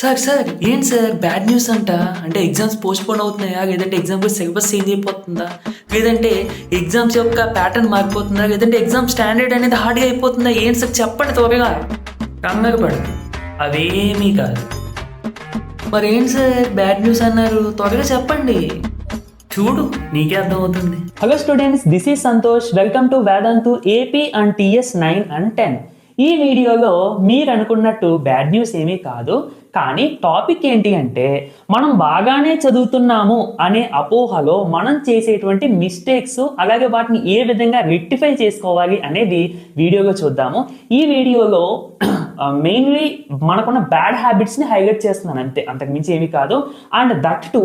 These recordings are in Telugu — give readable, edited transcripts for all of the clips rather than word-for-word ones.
సార్ ఏంటి సార్ బ్యాడ్ న్యూస్ అంట? అంటే ఎగ్జామ్స్ పోస్ట్‌పోన్ అవుతున్నాయా? లేదంటే ఎగ్జామ్ సిలబస్ చేంజ్ అయిపోతుందా? లేదంటే ఎగ్జామ్స్ యొక్క ప్యాటర్న్ మారిపోతుందా? లేదంటే ఎగ్జామ్ స్టాండర్డ్ అనేది హార్డ్‌గా అయిపోతుందా? ఏంటి సార్ చెప్పండి త్వరగా. కంగారు పడకు. అవేమీ కాదు. మరేంటి సార్ బ్యాడ్ న్యూస్ అన్నారు? త్వరగా చెప్పండి. చూడు నీకే అర్థమవుతుంది. Hello students, this is Santosh. Welcome to Vedantu AP and TS 9 and 10. ఈ వీడియోలో మీరు అనుకున్నట్టు బ్యాడ్ న్యూస్ ఏమీ కాదు, కానీ టాపిక్ ఏంటి అంటే మనం బాగానే చదువుతున్నాము అనే అపోహలో మనం చేసేటువంటి మిస్టేక్స్, అలాగే వాటిని ఏ విధంగా రెక్టిఫై చేసుకోవాలి అనేది వీడియోలో చూద్దాము. ఈ వీడియోలో మెయిన్లీ మనకున్న బ్యాడ్ హ్యాబిట్స్ని హైలైట్ చేస్తున్నాను అంతే, అంతకుమించి ఏమీ కాదు. అండ్ దట్ టు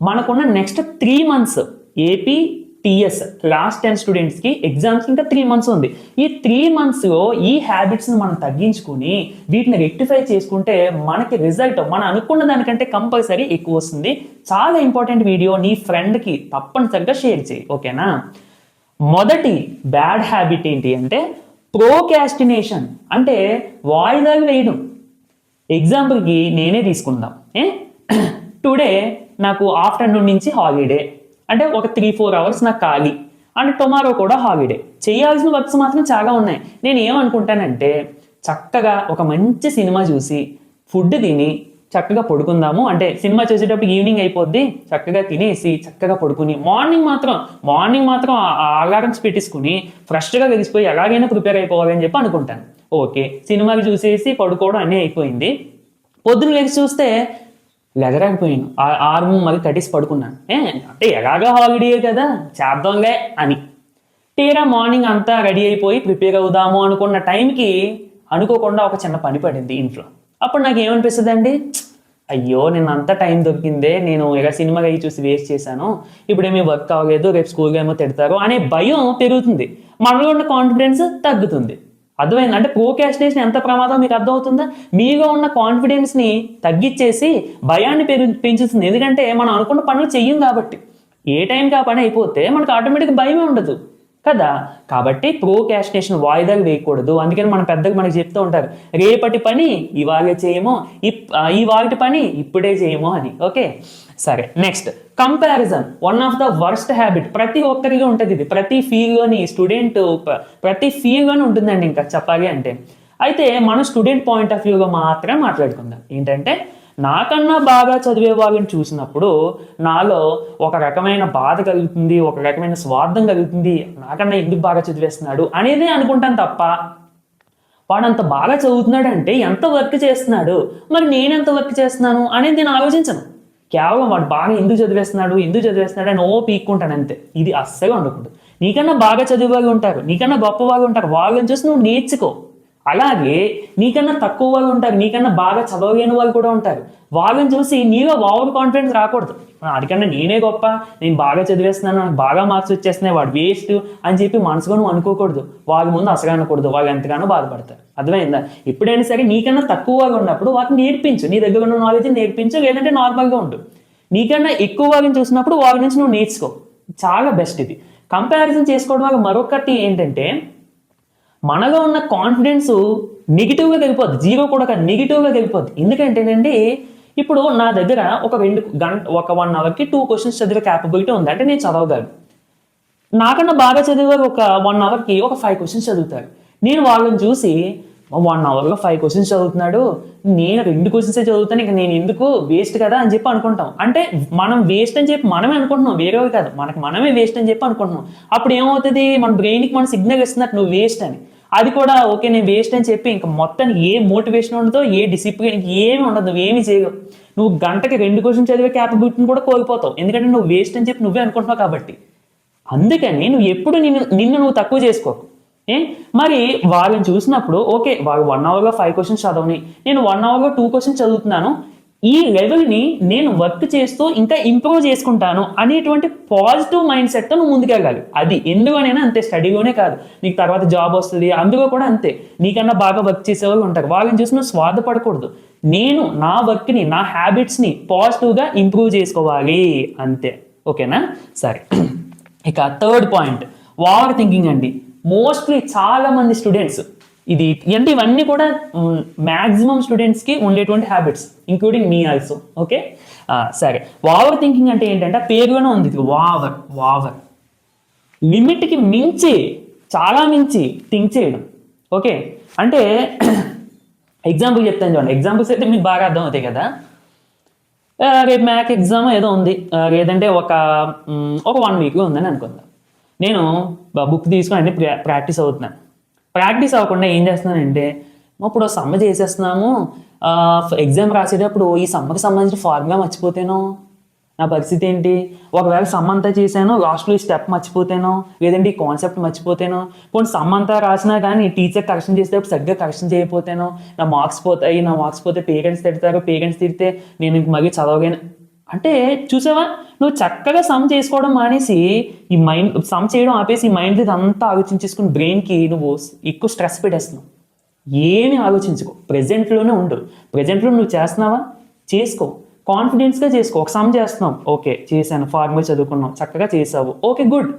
మనకున్న next 3 months AP TS class 10 స్టూడెంట్స్కి ఎగ్జామ్స్కి ఇంకా 3 months ఉంది. ఈ 3 monthsలో ఈ హ్యాబిట్స్ని మనం తగ్గించుకుని వీటిని రెక్టిఫై చేసుకుంటే మనకి రిజల్ట్ మనం అనుకున్న దానికంటే కంపల్సరీ ఎక్కువ వస్తుంది. చాలా ఇంపార్టెంట్ వీడియో, నీ ఫ్రెండ్కి తప్పనిసరిగా షేర్ చేయి, ఓకేనా? మొదటి బ్యాడ్ హ్యాబిట్ ఏంటి అంటే ప్రోకాస్టినేషన్, అంటే వాయిదాలు వేయడం. ఎగ్జాంపుల్కి నేనే తీసుకుందాం. టుడే నాకు ఆఫ్టర్నూన్ నుంచి హాలిడే, అంటే ఒక 3-4 hours నాకు ఖాళీ, అండ్ టుమారో కూడా హాలిడే. చేయాల్సిన వర్క్స్ మాత్రం చాలా ఉన్నాయి. నేను ఏమనుకుంటానంటే చక్కగా ఒక మంచి సినిమా చూసి ఫుడ్ తిని చక్కగా పడుకుందాము. అంటే సినిమా చూసేటప్పుడు ఈవినింగ్ అయిపోద్ది, చక్కగా తినేసి చక్కగా పడుకుని మార్నింగ్ మాత్రం అలారమ్స్ పెట్టేసుకుని ఫ్రెష్గా గెలిచిపోయి ఎలాగైనా ప్రిపేర్ అయిపోవాలని చెప్పి అనుకుంటాను. ఓకే, సినిమాకి చూసేసి పడుకోవడం అన్నీ అయిపోయింది. పొద్దున లేచి చూస్తే లెగరాకపోయాను, ఆర్మ్ మరి కట్టేసి పడుకున్నాను. అంటే ఎలాగా హాలిడే కదా చేద్దాంలే అని. తీరా మార్నింగ్ అంతా రెడీ అయిపోయి ప్రిపేర్ అవుదాము అనుకున్న టైంకి అనుకోకుండా ఒక చిన్న పని పడింది ఇంట్లో. అప్పుడు నాకు ఏమనిపిస్తుంది అండి, అయ్యో నేను అంత టైం దొరికిందే, నేను ఇలా సినిమాగా అయ్యి చూసి వేస్ట్ చేశాను, ఇప్పుడేమీ వర్క్ అవ్వలేదు, రేపు స్కూల్గా ఏమో తిడతారు అనే భయం పెరుగుతుంది, మనలో ఉన్న కాన్ఫిడెన్స్ తగ్గుతుంది. అర్థమైంది? అంటే ప్రోకాస్టినేషన్ ఎంత ప్రమాదం మీకు అర్థమవుతుందా? మీలో ఉన్న కాన్ఫిడెన్స్ని తగ్గించేసి భయాన్ని పెంచుతుంది. ఎందుకంటే మనం అనుకున్న పనులు చెయ్యం కాబట్టి. ఏ టైంకి ఆ పని అయిపోతే మనకు ఆటోమేటిక్గా భయమే ఉండదు కదా. కాబట్టి ప్రోకాస్టినేషన్ వాయిదాలు వేయకూడదు. అందుకని మన పెద్దగా మనకి చెప్తూ ఉంటారు, రేపటి పని ఇవాళ చేయమో, ఇవాళటి పని ఇప్పుడే చేయమో అని. ఓకే సరే, next comparison. One of the worst habit. ప్రతి ఒక్కరిగా ఉంటుంది ఇది, ప్రతి ఫీల్డ్లోని స్టూడెంట్ ప్రతి ఫీల్డ్లోనే ఉంటుందండి ఇంకా చెప్పాలి అంటే. అయితే మన స్టూడెంట్ పాయింట్ ఆఫ్ వ్యూగా మాత్రమే మాట్లాడుకుందాం. ఏంటంటే నాకన్నా బాగా చదివే వాళ్ళని చూసినప్పుడు నాలో ఒక రకమైన బాధ కలుగుతుంది, ఒక రకమైన స్వార్థం కలుగుతుంది. నాకన్నా ఎందుకు బాగా చదివేస్తున్నాడు అనేది అనుకుంటాను తప్ప, వాడంత బాగా చదువుతున్నాడు అంటే ఎంత వర్క్ చేస్తున్నాడు, మరి నేను ఎంత వర్క్ చేస్తున్నాను అనేది నేను ఆలోచించను. కేవలం వాడు బాగా ఎందుకు చదివేస్తున్నాడు అని పీక్కుంటాను అంతే. ఇది అస్సలు ఉండకూడదు. నీకన్నా బాగా చదివే వాళ్ళు ఉంటారు, నీకన్నా గొప్ప వాళ్ళు ఉంటారు, వాళ్ళని చూసి నువ్వు నేర్చుకో. అలాగే నీకన్నా తక్కువ వాళ్ళు ఉంటారు, నీకన్నా బాగా చదవలేని వాళ్ళు కూడా ఉంటారు, వాళ్ళని చూసి నీలో ఓవర్ కాన్ఫిడెన్స్ రాకూడదు. వాడికన్నా నేనే గొప్ప, నేను బాగా చదివేస్తున్నాను, నాకు బాగా మార్క్స్ వచ్చేస్తున్నాయి, వాడు వేస్ట్ అని చెప్పి మనసుగా నువ్వు అనుకోకూడదు. వాళ్ళ ముందు అసలు అనకూడదు, వాళ్ళు ఎంతగానో బాధపడతారు. అర్థమైందా? ఎప్పుడైనా సరే నీకన్నా తక్కువ వాళ్ళు ఉన్నప్పుడు వాటిని నేర్పించు, నీ దగ్గర ఉన్న నాలెడ్జ్ నేర్పించు, లేదంటే నార్మల్గా ఉండు. నీకన్నా ఎక్కువ వాళ్ళని చూసినప్పుడు వాళ్ళ నుంచి నువ్వు నేర్చుకో. చాలా బెస్ట్ ఇది. కంపారిజన్ చేసుకోవడం వల్ల మరొకటి ఏంటంటే మనలో ఉన్న కాన్ఫిడెన్స్ నెగిటివ్గా వెళ్ళిపోద్ది. జీరో కూడా కాదు, నెగిటివ్గా వెళ్ళిపోద్ది. ఎందుకంటేనండి ఇప్పుడు నా దగ్గర ఒక 1 hourకి 2 questions చదివే క్యాపబిలిటీ ఉంది, అంటే నేను చదవగలను. నాకన్నా బాగా చదివే ఒక 1 hourకి ఒక 5 questions చదువుతారు. నేను వాళ్ళని చూసి 1 hourలో 5 questions చదువుతున్నాడు, నేను 2 questions చదువుతాను, ఇక నేను ఎందుకు వేస్ట్ కదా అని చెప్పి అనుకుంటాం. అంటే మనం వేస్ట్ అని చెప్పి మనమే అనుకుంటున్నాం, వేరేవి కాదు, మనమే వేస్ట్ అని చెప్పి అనుకుంటున్నాం. అప్పుడు ఏమవుతుంది, మన బ్రెయిన్కి మన సిగ్నల్ ఇస్తున్నట్టు నువ్వు వేస్ట్ అని. అది కూడా ఓకే నేను వేస్ట్ అని చెప్పి ఇంకా మొత్తానికి ఏ మోటివేషన్ ఉండదు, ఏ డిసిప్లిన్ ఏమి ఉండదు, నువ్వేమి చేయవు. నువ్వు గంటకి 2 questions చదివే క్యాపబిలిటీని కూడా కోల్పోతావు, ఎందుకంటే నువ్వు వేస్ట్ అని చెప్పి నువ్వే అనుకుంటున్నావు కాబట్టి. అందుకని నువ్వు ఎప్పుడు నిన్ను నువ్వు తక్కువ చేసుకోకు. మరి వాళ్ళని చూసినప్పుడు ఓకే వాళ్ళు 1 hourలో 5 questions చదవని, నేను 1 hourలో 2 questions చదువుతున్నాను, ఈ లెవెల్ని నేను వర్క్ చేస్తూ ఇంకా ఇంప్రూవ్ చేసుకుంటాను అనేటువంటి పాజిటివ్ మైండ్ సెట్తో నువ్వు ముందుకెళ్ళాలి. అది ఎందుకనైనా అంతే, స్టడీలోనే కాదు, నీకు తర్వాత జాబ్ వస్తుంది అందులో కూడా అంతే. నీకన్నా బాగా వర్క్ చేసేవాళ్ళు ఉంటారు, వాళ్ళని చూసి నువ్వు స్వార్థపడకూడదు. నేను నా వర్క్ని, నా హ్యాబిట్స్ని పాజిటివ్గా ఇంప్రూవ్ చేసుకోవాలి అంతే. ఓకేనా? సరే, ఇక థర్డ్ పాయింట్ ఓవర్ థింకింగ్ అండి. మోస్ట్లీ చాలా మంది స్టూడెంట్స్ ఇది అంటే ఇవన్నీ కూడా మ్యాక్సిమం స్టూడెంట్స్కి ఉండేటువంటి habits including me also. Okay, సరే. ఓవర్ థింకింగ్ అంటే ఏంటంటే పేరులోనే ఉంది ఇది, ఓవర్ లిమిట్కి మించి, చాలా మించి థింక్ చేయడం. ఓకే, అంటే ఎగ్జాంపుల్ చెప్తాను చూడండి. ఎగ్జాంపుల్స్ అయితే మీకు బాగా అర్థం అవుతాయి కదా. రేపు మ్యాథ్ ఎగ్జామ్ ఏదో ఉంది, లేదంటే ఒక 1 వీక్లో ఉందని అనుకుందాం. నేను బుక్ తీసుకొని అన్ని ప్రాక్టీస్ అవుతున్నాను. ప్రాక్టీస్ అవ్వకుండా ఏం చేస్తున్నానంటే, ఇప్పుడు సమ్మ చేసేస్తున్నాము, ఎగ్జామ్ రాసేటప్పుడు ఈ సమ్మకి సంబంధించిన ఫార్ములా మర్చిపోతేనో నా పరిస్థితి ఏంటి? ఒకవేళ సమ్ అంతా చేశాను, లాస్ట్లో ఈ స్టెప్ మర్చిపోతేనో, లేదంటే ఈ కాన్సెప్ట్ మర్చిపోతేనో, కొన్ని సమ్ అంతా రాసినా కానీ టీచర్ కరెక్షన్ చేసేటప్పుడు సరిగ్గా కరెక్షన్ చేయకపోతేనో నా మార్క్స్ పోతాయి. నా మార్క్స్ పోతే పేరెంట్స్ తిడతారు, పేరెంట్స్ తిడితే నేను ఇంక మళ్ళీ చదవగానే. అంటే చూసావా, నువ్వు చక్కగా సమ్ చేసుకోవడం మానేసి ఈ మైండ్ సమ్ చేయడం ఆపేసి ఈ మైండ్ ఇదంతా ఆలోచించేసుకుని బ్రెయిన్కి నువ్వు ఎక్కువ స్ట్రెస్ పెట్టేస్తున్నావు. ఏమి ఆలోచించుకో, ప్రజెంట్లోనే ఉండు. ప్రజెంట్లో నువ్వు చేస్తున్నావా, చేసుకో, కాన్ఫిడెన్స్గా చేసుకో. ఒక సమ్ చేస్తున్నావు, ఓకే చేశాను, ఫార్ములా చదువుకున్నావు, చక్కగా చేసావు, ఓకే గుడ్.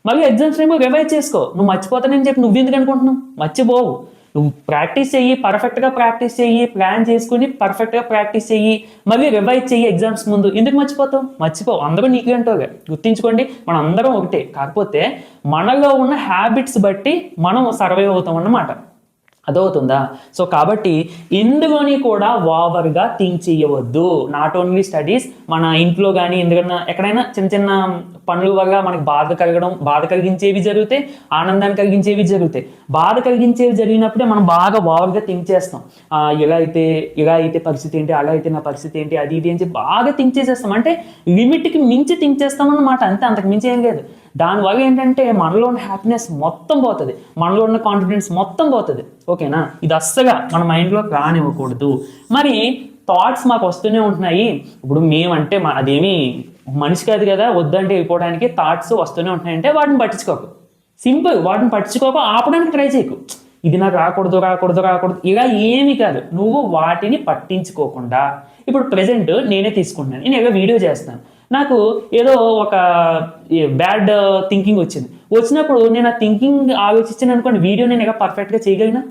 మళ్ళీ ఎగ్జామ్స్ టైంలో రివైజ్ చేసుకో. నువ్వు మర్చిపోతానని చెప్పి నువ్వు ఎందుకు అనుకుంటున్నావు? మర్చిపోవు. నువ్వు ప్రాక్టీస్ చెయ్యి, పర్ఫెక్ట్గా ప్రాక్టీస్ చెయ్యి, ప్లాన్ చేసుకుని పర్ఫెక్ట్గా ప్రాక్టీస్ చెయ్యి, మళ్ళీ రివైజ్ చెయ్యి ఎగ్జామ్స్ ముందు. ఎందుకు మర్చిపోతావు? మర్చిపోవు. అందరూ నీకు అంటోగా. గుర్తించుకోండి, మనం అందరం ఒకటే. కాకపోతే మనలో ఉన్న హ్యాబిట్స్ బట్టి మనం సర్వైవ్ అవుతాం అన్నమాట. అదవుతుందా? సో కాబట్టి ఎందులోని కూడా ఓవర్గా థింక్ చేయవద్దు. నాట్ ఓన్లీ స్టడీస్, మన ఇంట్లో కానీ ఎందుకన్నా ఎక్కడైనా చిన్న చిన్న పనుల వల్ల మనకి బాధ కలిగించేవి జరుగుతాయి, ఆనందాన్ని కలిగించేవి జరుగుతాయి. బాధ కలిగించేవి జరిగినప్పుడే మనం బాగా ఓవర్గా థింక్ చేస్తాం. ఇలా అయితే పరిస్థితి ఏంటి, అలా అయితే నా పరిస్థితి ఏంటి, అది ఇది అని చెప్పి బాగా థింక్ చేసేస్తాం. అంటే లిమిట్కి మించి థింక్ చేస్తాం అన్నమాట. అంతే, అంతకు మించి ఏం లేదు. దానివల్ల ఏంటంటే మనలో ఉన్న హ్యాపీనెస్ మొత్తం పోతుంది, మనలో ఉన్న కాన్ఫిడెన్స్ మొత్తం పోతుంది. ఓకేనా? ఇది అస్సగా మన మైండ్లోకి రానివ్వకూడదు. మరి థాట్స్ మాకు వస్తూనే ఉంటున్నాయి. ఇప్పుడు మేమంటే అదేమి మనిషి కాదు కదా వద్దంటే వెళ్ళిపోవడానికి. థాట్స్ వస్తూనే ఉంటున్నాయంటే వాటిని పట్టించుకోకు. సింపుల్, వాటిని పట్టించుకోక ఆపడానికి ట్రై చేయకు. ఇది నాకు రాకూడదు ఇలా ఏమీ కాదు. నువ్వు వాటిని పట్టించుకోకుండా, ఇప్పుడు ప్రెజెంట్ నేనే తీసుకుంటున్నాను, నేను ఏదో వీడియో చేస్తాను, నాకు ఏదో ఒక బ్యాడ్ థింకింగ్ వచ్చినప్పుడు నేను ఆ థింకింగ్ ఆలోచించాను అనుకోండి, వీడియో నేను ఇక పర్ఫెక్ట్గా చేయలేను.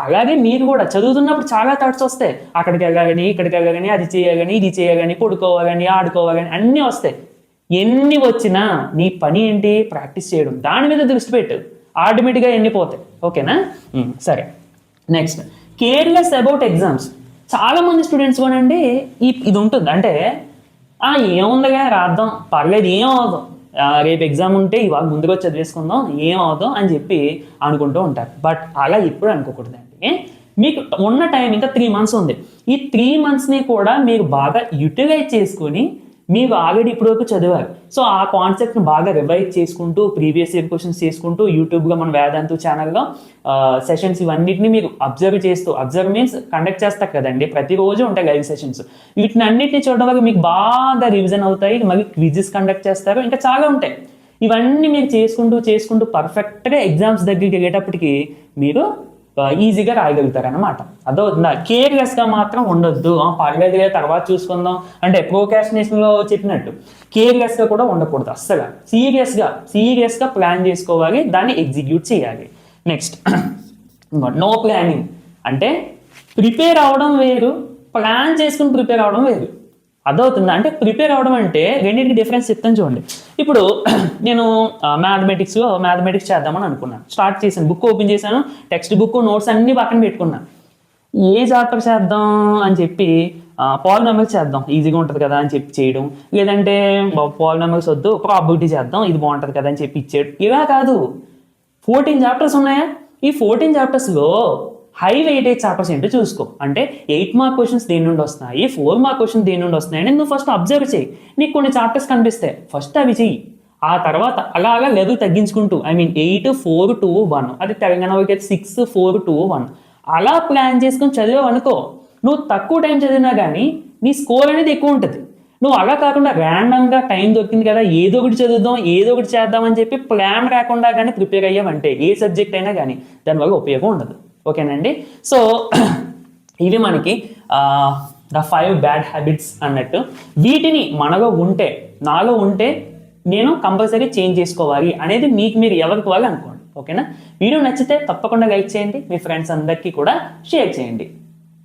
అలాగే మీరు కూడా చదువుతున్నప్పుడు చాలా థాట్స్ వస్తాయి. అక్కడికి వెళ్ళగాని, ఇక్కడికి వెళ్ళగాని, అది చేయగాని, ఇది చేయగాని, పడుకోవాలని, ఆడుకోవాలని అన్నీ వస్తాయి. ఎన్ని వచ్చినా నీ పని ఏంటి? ప్రాక్టీస్ చేయడం. దాని మీద దృష్టి పెట్టు, ఆటోమేటిక్గా ఎన్ని పోతాయి. ఓకేనా? సరే. Next, careless about exams. చాలామంది స్టూడెంట్స్ కూడా అండి ఇది ఉంటుంది. అంటే ఏముందిగా రాద్దాం, పర్లేదు, ఏం అవుదాం, రేపు ఎగ్జామ్ ఉంటే ఇవాళ ముందుగా చదివేసుకుందాం, ఏం అవుదాం అని చెప్పి అనుకుంటూ ఉంటారు. బట్ అలా ఎప్పుడు అనుకోకూడదండి. మీకు ఉన్న టైం ఇంకా 3 months ఉంది. ఈ 3 monthsని కూడా మీరు బాగా యూటిలైజ్ చేసుకొని, మీరు ఆల్రెడీ ఇప్పటివరకు చదివారు, సో ఆ కాన్సెప్ట్ని బాగా రివైజ్ చేసుకుంటూ, ప్రీవియస్ ఇయర్ క్వశ్చన్స్ చేసుకుంటూ, యూట్యూబ్లో మన వేదాంతు ఛానల్లో సెషన్స్ ఇవన్నిటిని మీరు అబ్జర్వ్ మీన్స్ కండక్ట్ చేస్తారు కదండి, ప్రతిరోజు ఉంటాయి లైవ్ సెషన్స్. వీటిని అన్నింటినీ చూడడం వల్ల మీకు బాగా రివిజన్ అవుతాయి. మళ్ళీ క్విజెస్ కండక్ట్ చేస్తారు, ఇంకా చాలా ఉంటాయి. ఇవన్నీ మీరు చేసుకుంటూ పర్ఫెక్ట్గా ఎగ్జామ్స్ దగ్గరికి వెళ్ళేటప్పటికి మీరు ఈజీగా రాయగలుగుతారు అన్నమాట. అదవుతుందా? కేర్లెస్గా మాత్రం ఉండొద్దు. పర్లేదుగా తర్వాత చూసుకుందాం అంటే ప్రోకాస్టినేషన్లో చెప్పినట్టు కేర్లెస్గా కూడా ఉండకూడదు. అస్సలు సీరియస్గా ప్లాన్ చేసుకోవాలి, దాన్ని ఎగ్జిక్యూట్ చేయాలి. Next, no planning. అంటే ప్రిపేర్ అవడం వేరు, ప్లాన్ చేసుకుని ప్రిపేర్ అవడం వేరు. అదవుతుందా? అంటే ప్రిపేర్ అవడం అంటే రెండింటికి డిఫరెన్స్ చెప్తాను చూడండి. ఇప్పుడు నేను మ్యాథమెటిక్స్ చేద్దామని అనుకున్నాను, స్టార్ట్ చేశాను, బుక్ ఓపెన్ చేశాను, టెక్స్ట్ బుక్, నోట్స్ అన్నీ పక్కన పెట్టుకున్నాను. ఏ చాప్టర్ చేద్దాం అని చెప్పి పాలినామియల్స్ చేద్దాం, ఈజీగా ఉంటుంది కదా అని చెప్పి చేయడం, లేదంటే పాలినామియల్స్ వద్దు ప్రాబబిలిటీ చేద్దాం, ఇది బాగుంటుంది కదా అని చెప్పి ఇచ్చేయడం. ఇలా కాదు, 14 చాప్టర్స్ ఉన్నాయా? ఈ 14 చాప్టర్స్లో హై వెయిటేజ్ చాప్టర్స్ ఏంటో చూసుకో. అంటే 8 మార్క్ క్వశ్చన్స్ దేని నుండి వస్తున్నాయి, 4 మార్క్ క్వశ్చన్స్ దేని నుండి వస్తున్నాయి అని నువ్వు ఫస్ట్ అబ్జర్వ్ చేయి. నీకు కొన్ని చాప్టర్స్ కనిపిస్తాయి, ఫస్ట్ అవి చెయ్యి. ఆ తర్వాత అలాగా లెవెల్ తగ్గించుకుంటూ 8, 4, 2, 1, అది తెలంగాణ వాళ్ళకి అయితే 6, 4, 2, 1 అలా ప్లాన్ చేసుకొని చదివావు అనుకో, నువ్వు తక్కువ టైం చదివినా కానీ నీ స్కోర్ అనేది ఎక్కువ ఉంటుంది. నువ్వు అలా కాకుండా ర్యాండమ్గా టైం దొరికింది కదా ఏదో ఒకటి చదువుదాం, ఏదో ఒకటి చేద్దాం అని చెప్పి ప్లాన్ రాకుండా కానీ ప్రిపేర్ అయ్యామంటే ఏ సబ్జెక్ట్ అయినా కానీ దానివల్ల ఉపయోగం ఉండదు. ఓకేనండి? సో ఇవి మనకి ద 5 బ్యాడ్ హ్యాబిట్స్ అన్నట్టు. వీటిని నాలో ఉంటే నేను కంపల్సరీ చేంజ్ చేసుకోవాలి అనేది మీరు ఎవరికి వాళ్ళు అనుకోండి. ఓకేనా? వీడియో నచ్చితే తప్పకుండా లైక్ చేయండి, మీ ఫ్రెండ్స్ అందరికీ కూడా షేర్ చేయండి.